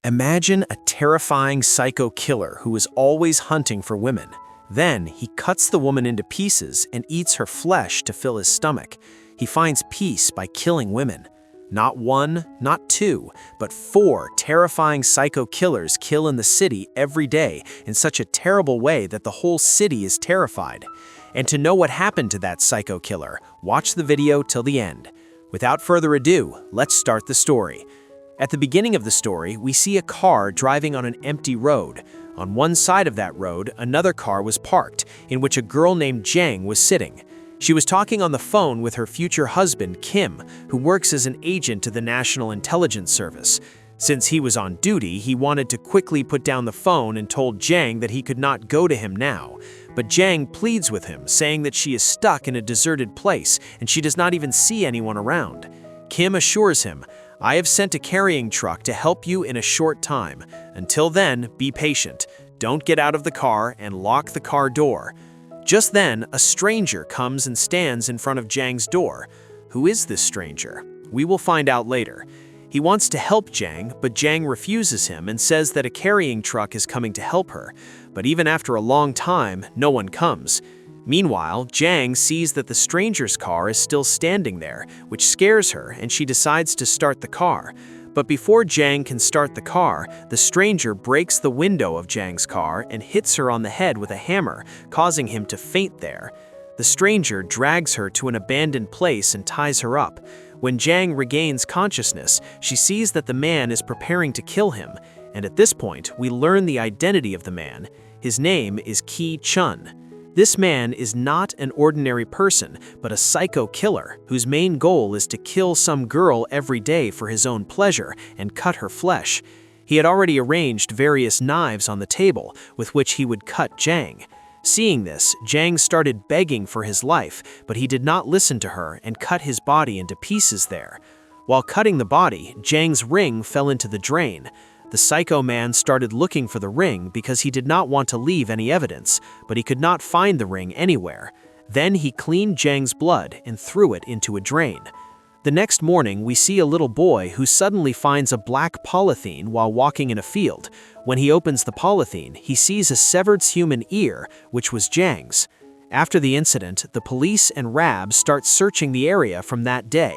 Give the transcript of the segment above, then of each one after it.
Imagine a terrifying psycho killer who is always hunting for women. Then, he cuts the woman into pieces and eats her flesh to fill his stomach. He finds peace by killing women. Not one, not two, but 4 terrifying psycho killers kill in the city every day in such a terrible way that the whole city is terrified. And to know what happened to that psycho killer, watch the video till the end. Without further ado, let's start the story. At the beginning of the story, we see a car driving on an empty road. On one side of that road, another car was parked, in which a girl named Jang was sitting. She was talking on the phone with her future husband, Kim, who works as an agent to the National Intelligence Service. Since he was on duty, he wanted to quickly put down the phone and told Jang that he could not go to him now. But Jang pleads with him, saying that she is stuck in a deserted place and she does not even see anyone around. Kim assures him, "I have sent a carrying truck to help you in a short time. Until then, be patient. Don't get out of the car and lock the car door." Just then, a stranger comes and stands in front of Jang's door. Who is this stranger? We will find out later. He wants to help Jang, but Jang refuses him and says that a carrying truck is coming to help her. But even after a long time, no one comes. Meanwhile, Jang sees that the stranger's car is still standing there, which scares her, and she decides to start the car. But before Jang can start the car, the stranger breaks the window of Jang's car and hits her on the head with a hammer, causing him to faint there. The stranger drags her to an abandoned place and ties her up. When Jang regains consciousness, she sees that the man is preparing to kill him, and at this point, we learn the identity of the man. His name is Ki-chun. This man is not an ordinary person, but a psycho killer whose main goal is to kill some girl every day for his own pleasure and cut her flesh. He had already arranged various knives on the table with which he would cut Jang. Seeing this, Jang started begging for his life, but he did not listen to her and cut his body into pieces there. While cutting the body, Jang's ring fell into the drain. The psycho man started looking for the ring because he did not want to leave any evidence, but he could not find the ring anywhere. Then he cleaned Jang's blood and threw it into a drain. The next morning, we see a little boy who suddenly finds a black polythene while walking in a field. When he opens the polythene, he sees a severed human ear, which was Jang's. After the incident, the police and RAB start searching the area from that day.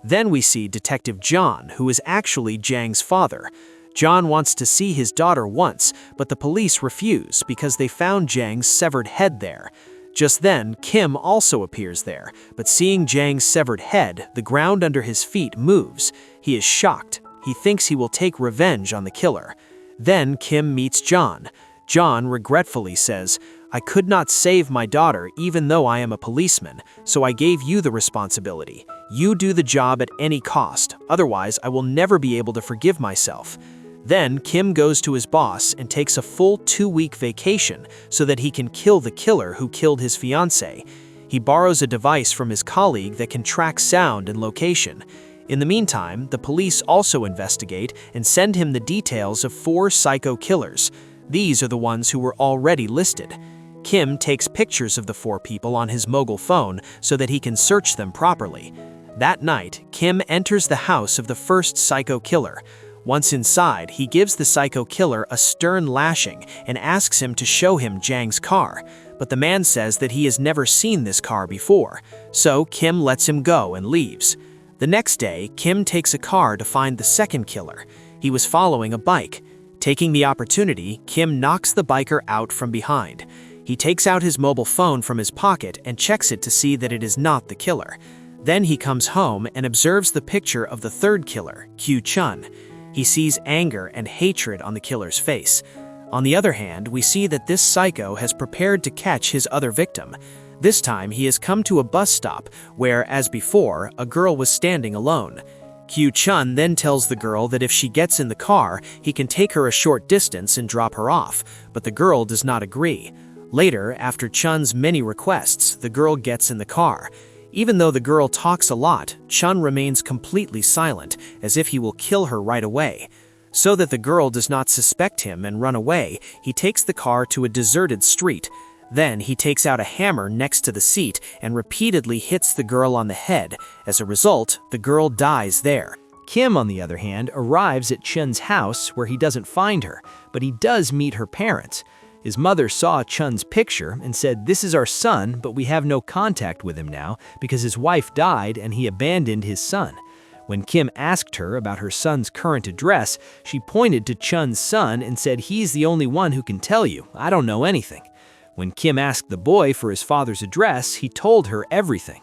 Then we see Detective John, who is actually Jang's father. John wants to see his daughter once, but the police refuse because they found Jang's severed head there. Just then, Kim also appears there, but seeing Jang's severed head, the ground under his feet moves. He is shocked. He thinks he will take revenge on the killer. Then Kim meets John. John regretfully says, "I could not save my daughter even though I am a policeman, so I gave you the responsibility. You do the job at any cost, otherwise I will never be able to forgive myself." Then Kim goes to his boss and takes a full 2-week vacation so that he can kill the killer who killed his fiancée. He borrows a device from his colleague that can track sound and location. In the meantime, the police also investigate and send him the details of 4 psycho killers. These are the ones who were already listed. Kim takes pictures of the 4 people on his mobile phone so that he can search them properly. That night, Kim enters the house of the first psycho killer. Once inside, he gives the psycho killer a stern lashing and asks him to show him Jang's car, but the man says that he has never seen this car before, so Kim lets him go and leaves. The next day, Kim takes a car to find the second killer. He was following a bike. Taking the opportunity, Kim knocks the biker out from behind. He takes out his mobile phone from his pocket and checks it to see that it is not the killer. Then he comes home and observes the picture of the third killer, Ki-chun. He sees anger and hatred on the killer's face. On the other hand, we see that this psycho has prepared to catch his other victim. This time, he has come to a bus stop where, as before, a girl was standing alone. Ki-chun then tells the girl that if she gets in the car, he can take her a short distance and drop her off, but the girl does not agree. Later, after Chun's many requests, the girl gets in the car. Even though the girl talks a lot, Chun remains completely silent, as if he will kill her right away. So that the girl does not suspect him and run away, he takes the car to a deserted street. Then he takes out a hammer next to the seat and repeatedly hits the girl on the head. As a result, the girl dies there. Kim, on the other hand, arrives at Chun's house where he doesn't find her, but he does meet her parents. His mother saw Chun's picture and said, "This is our son, but we have no contact with him now because his wife died and he abandoned his son." When Kim asked her about her son's current address, she pointed to Chun's son and said, "He's the only one who can tell you. I don't know anything." When Kim asked the boy for his father's address, he told her everything.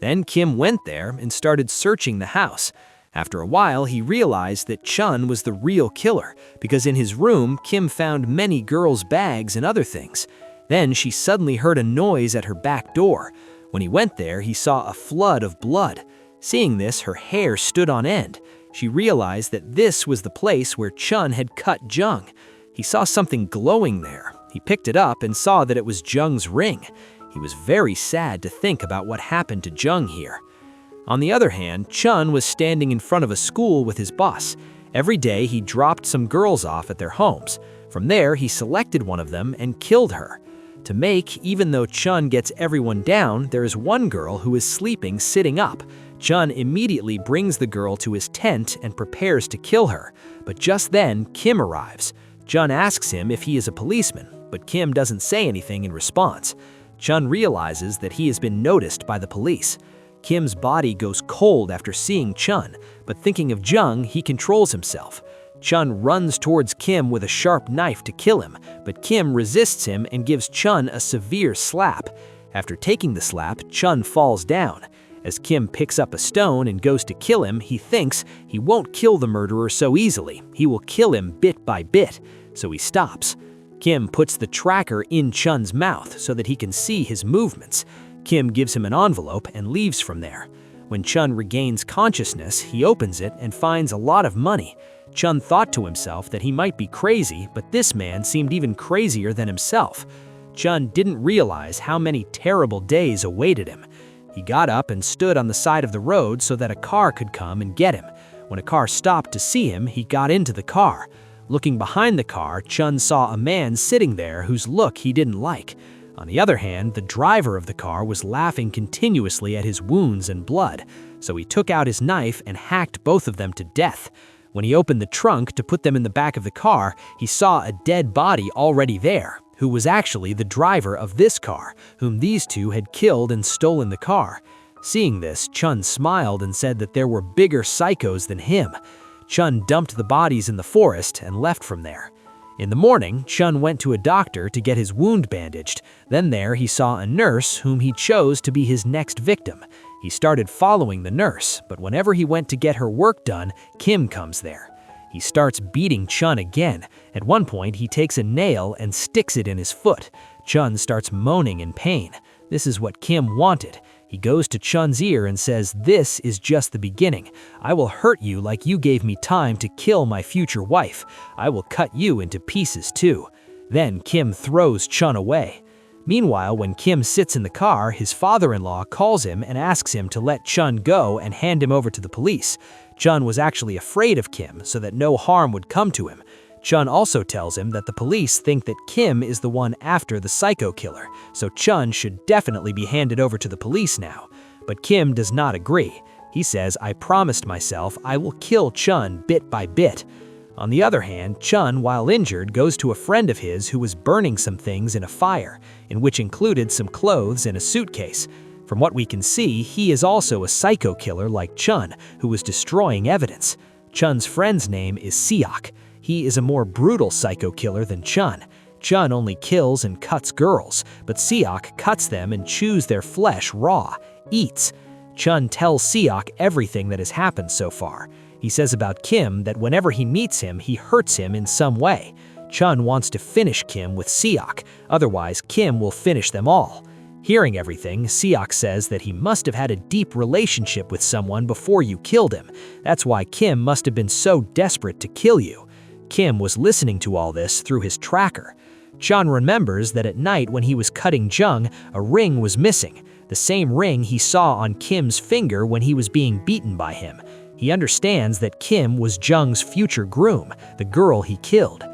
Then Kim went there and started searching the house. After a while, he realized that Chun was the real killer, because in his room, Kim found many girls' bags and other things. Then she suddenly heard a noise at her back door. When he went there, he saw a flood of blood. Seeing this, her hair stood on end. She realized that this was the place where Chun had cut Jung. He saw something glowing there. He picked it up and saw that it was Jung's ring. He was very sad to think about what happened to Jung here. On the other hand, Chun was standing in front of a school with his boss. Every day he dropped some girls off at their homes. From there, he selected one of them and killed her. To make, even though Chun gets everyone down, there is one girl who is sleeping sitting up. Chun immediately brings the girl to his tent and prepares to kill her. But just then, Kim arrives. Chun asks him if he is a policeman, but Kim doesn't say anything in response. Chun realizes that he has been noticed by the police. Kim's body goes cold after seeing Chun, but thinking of Jung, he controls himself. Chun runs towards Kim with a sharp knife to kill him, but Kim resists him and gives Chun a severe slap. After taking the slap, Chun falls down. As Kim picks up a stone and goes to kill him, he thinks he won't kill the murderer so easily. He will kill him bit by bit, so he stops. Kim puts the tracker in Chun's mouth so that he can see his movements. Kim gives him an envelope and leaves from there. When Chun regains consciousness, he opens it and finds a lot of money. Chun thought to himself that he might be crazy, but this man seemed even crazier than himself. Chun didn't realize how many terrible days awaited him. He got up and stood on the side of the road so that a car could come and get him. When a car stopped to see him, he got into the car. Looking behind the car, Chun saw a man sitting there whose look he didn't like. On the other hand, the driver of the car was laughing continuously at his wounds and blood, so he took out his knife and hacked both of them to death. When he opened the trunk to put them in the back of the car, he saw a dead body already there, who was actually the driver of this car, whom these two had killed and stolen the car. Seeing this, Chun smiled and said that there were bigger psychos than him. Chun dumped the bodies in the forest and left from there. In the morning, Chun went to a doctor to get his wound bandaged. Then there he saw a nurse whom he chose to be his next victim. He started following the nurse, but whenever he went to get her work done, Kim comes there. He starts beating Chun again. At one point, he takes a nail and sticks it in his foot. Chun starts moaning in pain. This is what Kim wanted. He goes to Chun's ear and says, "This is just the beginning. I will hurt you like you gave me time to kill my future wife. I will cut you into pieces too." Then Kim throws Chun away. Meanwhile, when Kim sits in the car, his father-in-law calls him and asks him to let Chun go and hand him over to the police. Chun was actually afraid of Kim so that no harm would come to him. Chun also tells him that the police think that Kim is the one after the psycho killer, so Chun should definitely be handed over to the police now. But Kim does not agree. He says, "I promised myself I will kill Chun bit by bit." On the other hand, Chun, while injured, goes to a friend of his who was burning some things in a fire, in which included some clothes and a suitcase. From what we can see, he is also a psycho killer like Chun, who was destroying evidence. Chun's friend's name is Seok. He is a more brutal psycho killer than Chun. Chun only kills and cuts girls, but Seok cuts them and chews their flesh raw, eats. Chun tells Seok everything that has happened so far. He says about Kim that whenever he meets him, he hurts him in some way. Chun wants to finish Kim with Seok, otherwise Kim will finish them all. Hearing everything, Seok says that he must have had a deep relationship with someone before you killed him. That's why Kim must have been so desperate to kill you. Kim was listening to all this through his tracker. Chun remembers that at night when he was cutting Jung, a ring was missing, the same ring he saw on Kim's finger when he was being beaten by him. He understands that Kim was Jung's future groom, the girl he killed.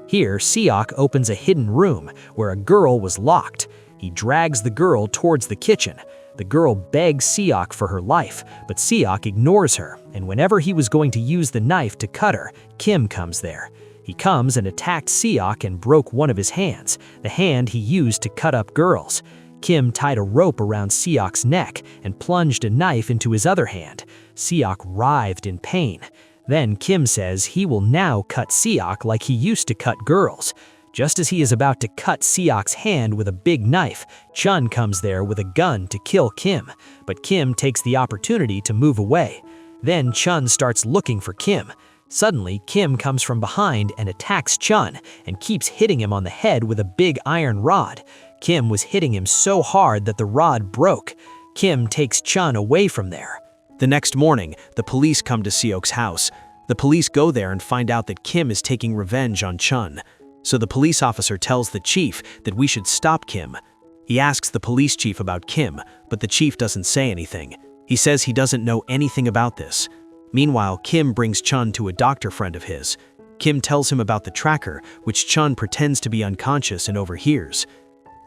Here, Seok opens a hidden room where a girl was locked. He drags the girl towards the kitchen. The girl begs Seok for her life, but Seok ignores her, and whenever he was going to use the knife to cut her, Kim comes there. He comes and attacked Seok and broke one of his hands, the hand he used to cut up girls. Kim tied a rope around Seok's neck and plunged a knife into his other hand. Seok writhed in pain. Then Kim says he will now cut Seok like he used to cut girls. Just as he is about to cut Seok's hand with a big knife, Chun comes there with a gun to kill Kim, but Kim takes the opportunity to move away. Then Chun starts looking for Kim. Suddenly, Kim comes from behind and attacks Chun and keeps hitting him on the head with a big iron rod. Kim was hitting him so hard that the rod broke. Kim takes Chun away from there. The next morning, the police come to Seok's house. The police go there and find out that Kim is taking revenge on Chun. So the police officer tells the chief that we should stop Kim. He asks the police chief about Kim, but the chief doesn't say anything. He says he doesn't know anything about this. Meanwhile, Kim brings Chun to a doctor friend of his. Kim tells him about the tracker, which Chun pretends to be unconscious and overhears.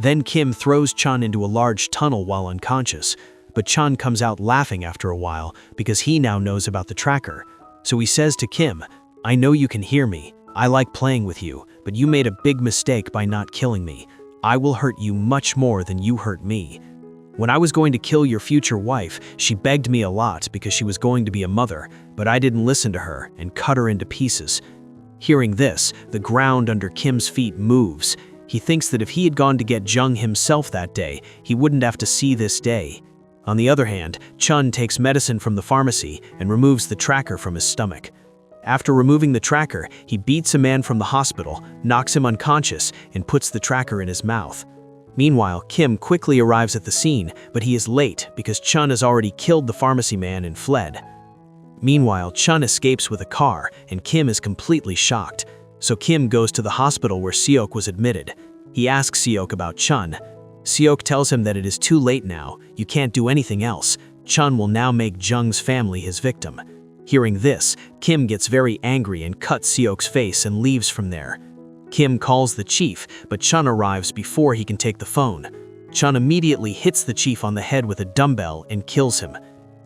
Then Kim throws Chun into a large tunnel while unconscious, but Chun comes out laughing after a while because he now knows about the tracker. So he says to Kim, "I know you can hear me. I like playing with you, but you made a big mistake by not killing me. I will hurt you much more than you hurt me. When I was going to kill your future wife, she begged me a lot because she was going to be a mother, but I didn't listen to her and cut her into pieces." Hearing this, the ground under Kim's feet moves. He thinks that if he had gone to get Jung himself that day, he wouldn't have to see this day. On the other hand, Chun takes medicine from the pharmacy and removes the tracker from his stomach. After removing the tracker, he beats a man from the hospital, knocks him unconscious, and puts the tracker in his mouth. Meanwhile, Kim quickly arrives at the scene, but he is late because Chun has already killed the pharmacy man and fled. Meanwhile, Chun escapes with a car, and Kim is completely shocked. So Kim goes to the hospital where Seok was admitted. He asks Seok about Chun. Seok tells him that it is too late now, you can't do anything else. Chun will now make Jung's family his victim. Hearing this, Kim gets very angry and cuts Seok's face and leaves from there. Kim calls the chief, but Chun arrives before he can take the phone. Chun immediately hits the chief on the head with a dumbbell and kills him.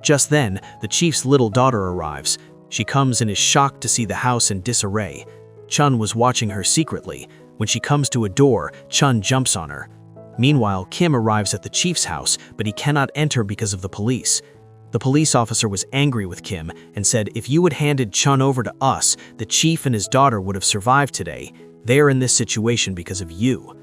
Just then, the chief's little daughter arrives. She comes and is shocked to see the house in disarray. Chun was watching her secretly. When she comes to a door, Chun jumps on her. Meanwhile, Kim arrives at the chief's house, but he cannot enter because of the police. The police officer was angry with Kim and said, "If you had handed Chun over to us, the chief and his daughter would have survived today. They are in this situation because of you."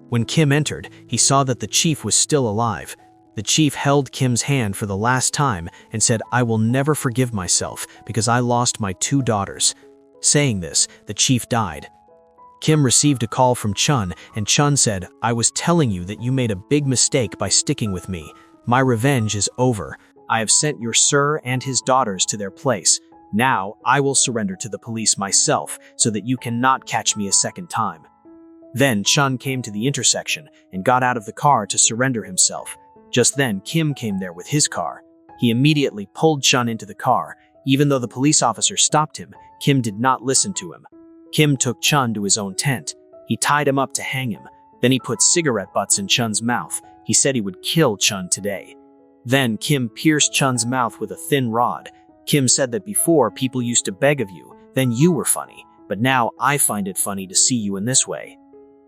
When Kim entered, he saw that the chief was still alive. The chief held Kim's hand for the last time and said, "I will never forgive myself because I lost my 2 daughters." Saying this, the chief died. Kim received a call from Chun, and Chun said, "I was telling you that you made a big mistake by sticking with me. My revenge is over. I have sent your sir and his daughters to their place. Now I will surrender to the police myself so that you cannot catch me a second time." Then Chun came to the intersection and got out of the car to surrender himself. Just then Kim came there with his car. He immediately pulled Chun into the car. Even though the police officer stopped him, Kim did not listen to him. Kim took Chun to his own tent. He tied him up to hang him. Then he put cigarette butts in Chun's mouth. He said he would kill Chun today. Then Kim pierced Chun's mouth with a thin rod. Kim said that before people used to beg of you, then you were funny, but now I find it funny to see you in this way.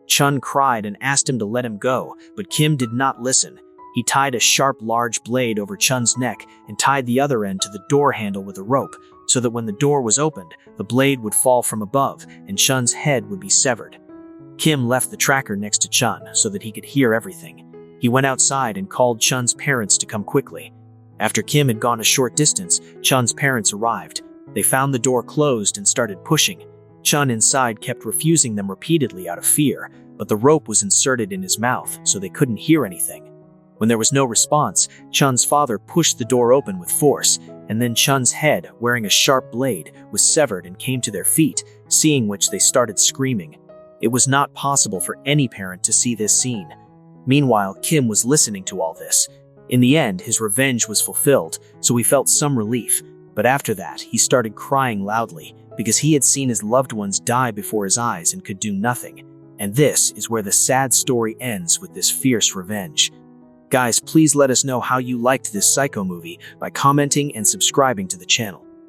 Chun cried and asked him to let him go, but Kim did not listen. He tied a sharp, large blade over Chun's neck and tied the other end to the door handle with a rope, so that when the door was opened, the blade would fall from above and Chun's head would be severed. Kim left the tracker next to Chun so that he could hear everything. He went outside and called Chun's parents to come quickly. After Kim had gone a short distance, Chun's parents arrived. They found the door closed and started pushing. Chun inside kept refusing them repeatedly out of fear, but the rope was inserted in his mouth so they couldn't hear anything. When there was no response, Chun's father pushed the door open with force, and then Chun's head, wearing a sharp blade, was severed and came to their feet, seeing which they started screaming. It was not possible for any parent to see this scene. Meanwhile, Kim was listening to all this. In the end, his revenge was fulfilled, so he felt some relief, but after that, he started crying loudly because he had seen his loved ones die before his eyes and could do nothing. And this is where the sad story ends with this fierce revenge. Guys, please let us know how you liked this Psycho movie by commenting and subscribing to the channel.